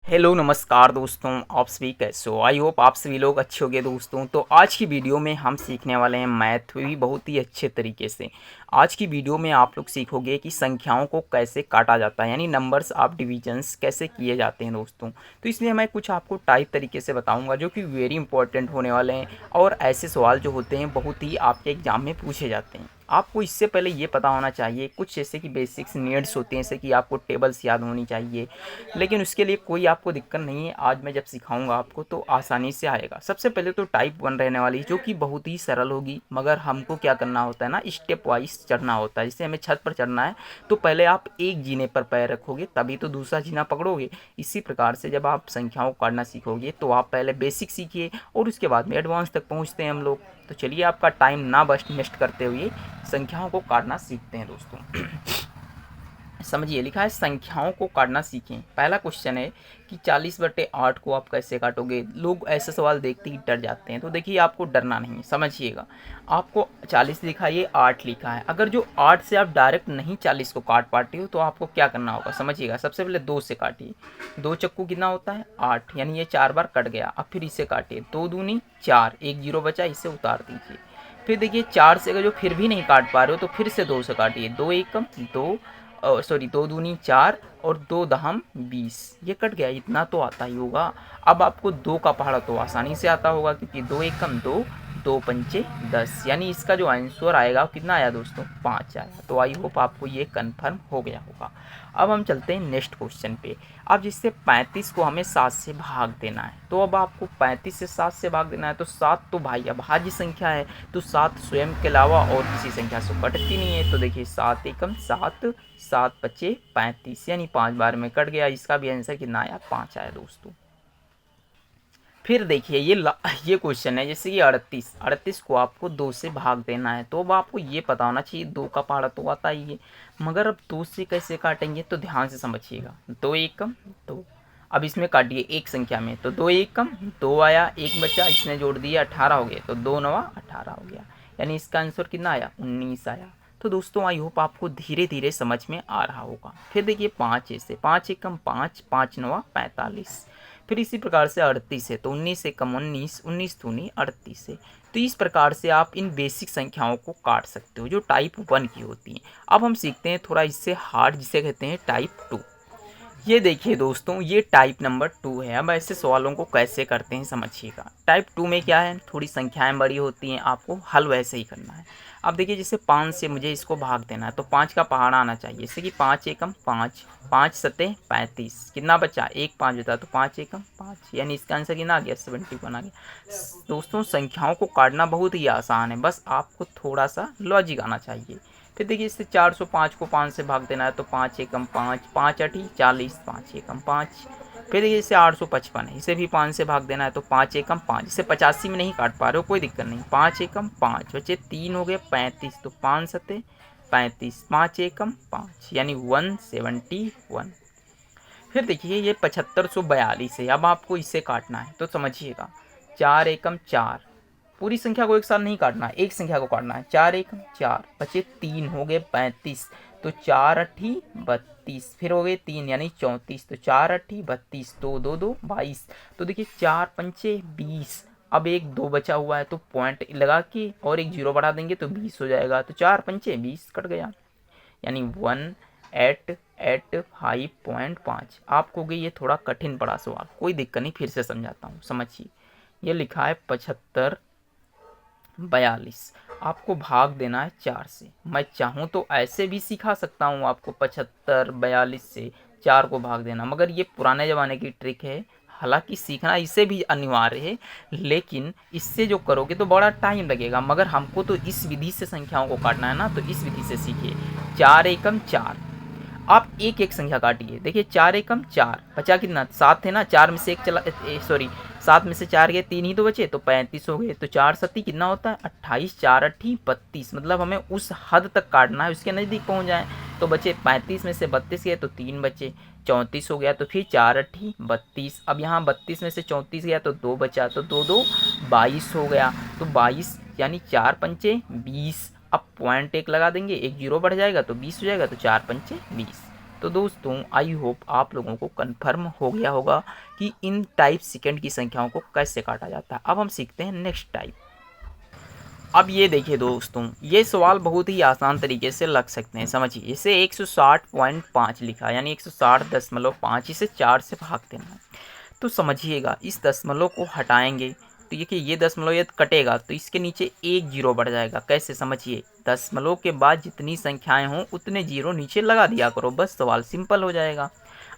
Hello नमस्कार दोस्तों, आप सभी कैसे हो। आई होप आप सभी लोग अच्छे होंगे दोस्तों। तो आज की वीडियो में हम सीखने वाले हैं मैथ भी बहुत ही अच्छे तरीके से। आज की वीडियो में आप लोग सीखोगे कि संख्याओं को कैसे काटा जाता है, यानी नंबर्स ऑफ डिविजन्स कैसे किए जाते हैं दोस्तों। तो इसलिए मैं कुछ आपको टाइप तरीके से बताऊंगा जो कि वेरी इंपॉर्टेंट होने वाले हैं, और ऐसे सवाल जो होते हैं बहुत ही आपके एग्जाम में पूछे जाते हैं। आपको इससे पहले ये पता होना चाहिए कुछ जैसे कि बेसिक्स नीड्स होते हैं, जैसे कि आपको टेबल्स याद होनी चाहिए। लेकिन उसके लिए कोई आपको दिक्कत नहीं है, आज मैं जब सिखाऊंगा आपको तो आसानी से आएगा। सबसे पहले तो टाइप 1 रहने वाली जो कि बहुत ही सरल होगी, मगर हमको क्या करना होता है ना, स्टेप वाइज चढ़ना होता है। जैसे हमें छत पर चढ़ना है तो पहले आप एक जीने पर पैर रखोगे तभी तो दूसरा जीना पकड़ोगे। इसी प्रकार से जब आप संख्याओं को काटना सीखोगे तो आप पहले बेसिक सीखिए और उसके बाद में एडवांस तक पहुँचते हैं हम लोग। तो चलिए आपका टाइम ना वेस्ट करते हुए संख्याओं को काटना सीखते हैं दोस्तों। समझिए, लिखा है संख्याओं को काटना सीखें। पहला क्वेश्चन है कि 40/8 को आप कैसे काटोगे। लोग ऐसे सवाल देखते ही डर जाते हैं, तो देखिए आपको डरना नहीं है, समझिएगा। आपको 40 लिखा है, ये 8 लिखा है। अगर जो 8 से आप डायरेक्ट नहीं 40 को काट पाते हो तो आपको क्या करना होगा, समझिएगा। सबसे पहले 2 से काटिए। 2 चक्कू कितना होता है 8, यानी ये 4 बार कट गया। अब फिर इसे काटिए, 2 दूनी 4, एक जीरो बचा, इसे उतार दीजिए। फिर देखिए 4 से अगर जो फिर भी नहीं काट पा रहे हो तो फिर से 2 से काटिए। 2 एकम 2, सॉरी 2 दूनी 4 और 2 दहम 20, ये कट गया। इतना तो आता ही होगा। अब आपको 2 का पहाड़ा तो आसानी से आता होगा, क्योंकि 2 एकम 2, 2 पंचे 10, यानी इसका जो आंसर आएगा कितना आया दोस्तों, 5 आया। तो आई होप आपको ये कन्फर्म हो गया होगा। अब हम चलते हैं नेक्स्ट क्वेश्चन पे। अब जिससे 35 को हमें 7 से भाग देना है, तो अब आपको 35 से 7 से भाग देना है। तो 7 तो भाई अभाज्य संख्या है, तो 7 स्वयं के अलावा और किसी संख्या से कटती नहीं है। तो देखिए 7 एकम 7, 7 पचे 35, यानी 5 बार में कट गया। इसका भी आंसर कितना आया, 5 आया दोस्तों। फिर देखिए ये क्वेश्चन है, जैसे कि 38 को आपको 2 से भाग देना है। तो अब आपको ये पता होना चाहिए, 2 का पहाड़ा तो आता ही है, मगर अब 2 से कैसे काटेंगे, तो ध्यान से समझिएगा। 2 एकम 2, अब इसमें काटिए एक संख्या में, तो 2 एकम 2 आया, एक बचा, इसने जोड़ दिया 18 हो गया, तो 2 नवा 18 हो गया, यानी इसका आंसर कितना आया, 19 आया। तो दोस्तों आई होप आपको धीरे धीरे समझ में आ रहा होगा। फिर देखिए 5 ऐसे, 5 एकम 5, 5 नवा 45। फिर इसी प्रकार से 38 है, तो 19 से कम 19, 19 दूनी 38 है। तो इस प्रकार से आप इन बेसिक संख्याओं को काट सकते हो जो टाइप 1 की होती हैं। अब हम सीखते हैं थोड़ा इससे हार्ड, जिसे कहते हैं टाइप 2। ये देखिए दोस्तों, ये टाइप नंबर 2 है। अब ऐसे सवालों को कैसे करते हैं समझिएगा। टाइप 2 में क्या है, थोड़ी संख्याएं बड़ी होती हैं, आपको हल वैसे ही करना है। अब देखिए जैसे 5 से मुझे इसको भाग देना है, तो 5 का पहाड़ा आना चाहिए। जैसे कि 5 एकम 5, 5 सते 35, कितना बचा, एक 5 बचा, तो 5 एकम 5, यानी इसका आंसर कितना आ गया, 71 आ गया। दोस्तों संख्याओं को काटना बहुत ही आसान है, बस आपको थोड़ा सा लॉजिक आना चाहिए। फिर देखिए इससे 405 को 5 से भाग देना है, तो 5 एकम 5, 5 अठी 40, 5 एकम 5। फिर देखिए इससे 855 है, इसे भी 5 से भाग देना है, तो 5 एकम 5। इसे 85 में नहीं काट पा रहे हो, कोई दिक्कत नहीं। 5 एकम 5 बचे 3 हो गए 35, तो 5 सते 35, 5 एकम 5, यानी 171। फिर देखिए ये 7542 है। अब आपको इसे काटना है, तो समझिएगा। 4 एकम 4, पूरी संख्या को एक साथ नहीं काटना है, एक संख्या को काटना है। 4 एकम 4 बचे 3 हो गए 35, तो 4 अठी 32, फिर हो गए 3 यानी 34, तो 4 अठी 32, 2 2 2 22। तो देखिए 4 पंचे 20। अब एक 2 बचा हुआ है, तो पॉइंट लगा के और एक जीरो बढ़ा देंगे तो 20 हो जाएगा। तो 4 पंचे 20 कट गया, यानी 185.5। आपको गई ये थोड़ा कठिन पड़ा सवाल, कोई दिक्कत नहीं, फिर से समझाता हूँ, समझिए। ये लिखा है 7542, आपको भाग देना है 4 से। मैं चाहूँ तो ऐसे भी सिखा सकता हूँ आपको, 7542 से 4 को भाग देना, मगर ये पुराने ज़माने की ट्रिक है। हालांकि सीखना इसे भी अनिवार्य है, लेकिन इससे जो करोगे तो बड़ा टाइम लगेगा, मगर हमको तो इस विधि से संख्याओं को काटना है ना, तो इस विधि से सीखिए। 4 एकम 4, आप एक एक संख्या काटिए। देखिए 4 एकम 4, बचा कितना, 7 थे ना, 4 में से एक चला, सॉरी 7 में से 4 गए, 3 ही तो बचे, तो 35 हो गए। तो 4 सत्ती कितना होता है, 28, 4 अट्ठी 32, मतलब हमें उस हद तक काटना है, उसके नज़दीक पहुंच जाए। तो बचे 35 में से 32 गए, तो 3 बचे, 34 हो गया, तो फिर 4 अट्ठी 32। अब यहाँ 32 में से 34 गया, तो 2 बचा, तो 2 2 22 हो गया, तो 22 यानी 4 पंचे 20। अब पॉइंट एक लगा देंगे, एक जीरो बढ़ जाएगा तो 20 हो जाएगा, तो 4 पंचे 20। तो दोस्तों आई होप आप लोगों को कन्फर्म हो गया होगा कि इन टाइप सेकंड की संख्याओं को कैसे काटा जाता है। अब हम सीखते हैं नेक्स्ट टाइप। अब ये देखिए दोस्तों, ये सवाल बहुत ही आसान तरीके से लग सकते हैं। समझिए, इसे 160.5 लिखा, यानी 160.5, इसे 4 से भाग देना है। तो समझिएगा, इस दशमलव को हटाएंगे तो देखिए ये दशमलव ये कटेगा तो इसके नीचे एक जीरो बढ़ जाएगा। कैसे, समझिए, दशमलव के बाद जितनी संख्याएं हों उतने जीरो नीचे लगा दिया करो, बस सवाल सिंपल हो जाएगा।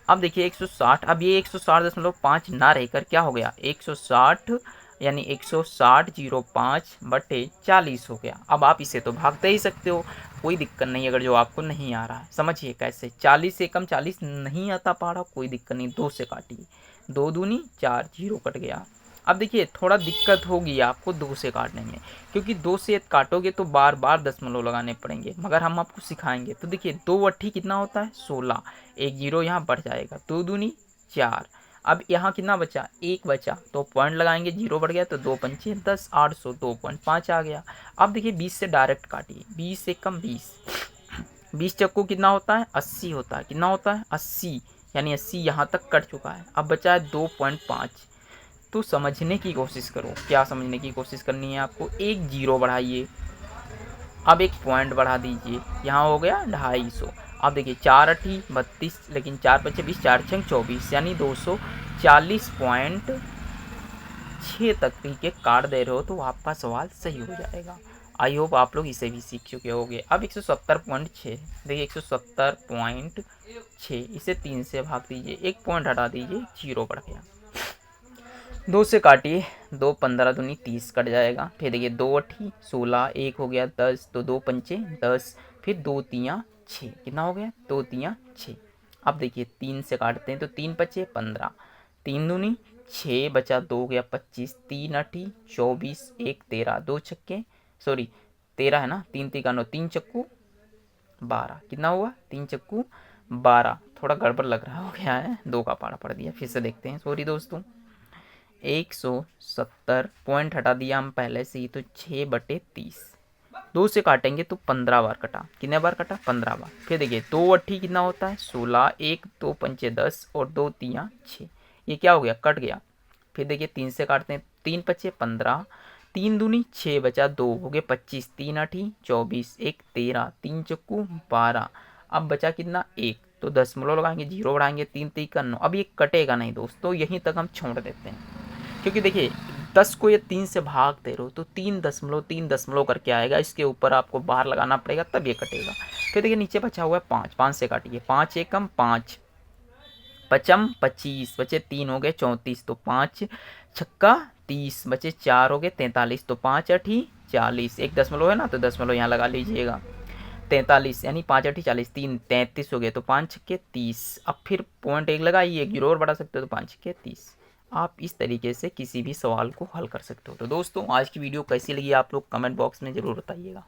अब देखिए 160, अब ये 160.5 ना रहकर क्या हो गया, 160, यानी 160.05/40 हो गया। अब आप इसे तो भागते ही सकते हो, कोई दिक्कत नहीं अगर जो आपको नहीं आ रहा है। समझिए कैसे, 40 से कम 40 नहीं आता पहाड़ा, कोई दिक्कत नहीं, 2 से काटिए, 2 दूनी 4, जीरो कट गया। अब देखिए थोड़ा दिक्कत होगी आपको 2 से काटने में, क्योंकि 2 से काटोगे तो बार बार दशमलव लगाने पड़ेंगे, मगर हम आपको सिखाएंगे। तो देखिए 2 अट्ठी कितना होता है, 16, एक जीरो यहाँ बढ़ जाएगा, 2 दूनी 4। अब यहाँ कितना बचा, एक बचा, तो पॉइंट लगाएंगे, जीरो बढ़ गया तो 2 पंचे 10, 800, 2.5 आ गया। अब देखिए 20 से डायरेक्ट काटिए, 20 से कम 20, 20 चक्कू कितना होता है, 80 होता है। कितना होता है, 80, यानी 80 यहाँ तक कट चुका है। अब बचा है 2.5। तो समझने की कोशिश करो, क्या समझने की कोशिश करनी है आपको, एक जीरो बढ़ाइए, अब एक पॉइंट बढ़ा दीजिए, यहाँ हो गया 250। अब देखिए 4 अठी 32, लेकिन 4 पचे 20, 4 छंग 24, यानी 240.6 तक के काट दे रहे हो तो आपका सवाल सही हो जाएगा। आई होप आप लोग इसे भी सीख चुके होंगे। अब 170.6, देखिए 170.6, इसे 3 से भाग दीजिए, एक पॉइंट हटा दीजिए, जीरो बढ़ गया। 2 से काटिए, 2 15 दूनी 30 कट जाएगा। फिर देखिए 2 अठी 16, एक हो गया 10, तो 2 पंचे 10, फिर 2 तियाँ 6, कितना हो गया, 2 तियाँ 6। अब देखिए 3 से काटते हैं तो 3 पचे 15, 3 दूनी 6, बचा 2 गया 25, 3 अठी 24, 1 13, 2 छक्के, सॉरी 13 है ना, 3 तिका 9, 3 चक्कू 12, कितना हुआ, 3 चक्कू 12। थोड़ा गड़बड़ लग रहा हो गया है, 2 का पारा पड़ दिया, फिर से देखते हैं, सॉरी दोस्तों। 170 पॉइंट हटा दिया हम पहले से ही, तो 6/30, 2 से काटेंगे तो 15 बार कटा, कितने बार कटा, 15 बार। फिर देखिए 2 अट्ठी कितना होता है, 16, 1 2 पंचे 10 और 2 तियाँ 6, ये क्या हो गया, कट गया। फिर देखिए 3 से काटते हैं, 3 पचे 15, 3 दूनी 6, बचा 2 हो गए 25, 3 अठी 24, 1 13, 3 चक्कू 12। अब बचा कितना, 1, तो दशमलव लगाएंगे, जीरो बढ़ाएंगे, 3 3 9। अब ये कटेगा नहीं दोस्तों, यहीं तक हम छोड़ देते हैं, क्योंकि देखिए 10 को ये 3 से भाग दे रहे हो तो 3 दशमलव करके आएगा, इसके ऊपर आपको बाहर लगाना पड़ेगा तब ये कटेगा। फिर देखिए नीचे बचा हुआ है 5, 5 से काटिए, 5 एकम 5, पचम 25, बचे 3 हो गए 34, तो 5 छक्का 30, बचे 4 हो गए 43, तो 5 अठी 40, एक दशमलव है ना तो दशमलव यहाँ लगा लीजिएगा, 43, यानी 5 अठी 40, 3 33 हो गए, तो 5 छक्के 30। अब फिर पॉइंट एक लगाइए, एक जीरो और बढ़ा सकते हो तो 5 छक्के 30। आप इस तरीके से किसी भी सवाल को हल कर सकते हो। तो दोस्तों आज की वीडियो कैसी लगी आप लोग कमेंट बॉक्स में ज़रूर बताइएगा।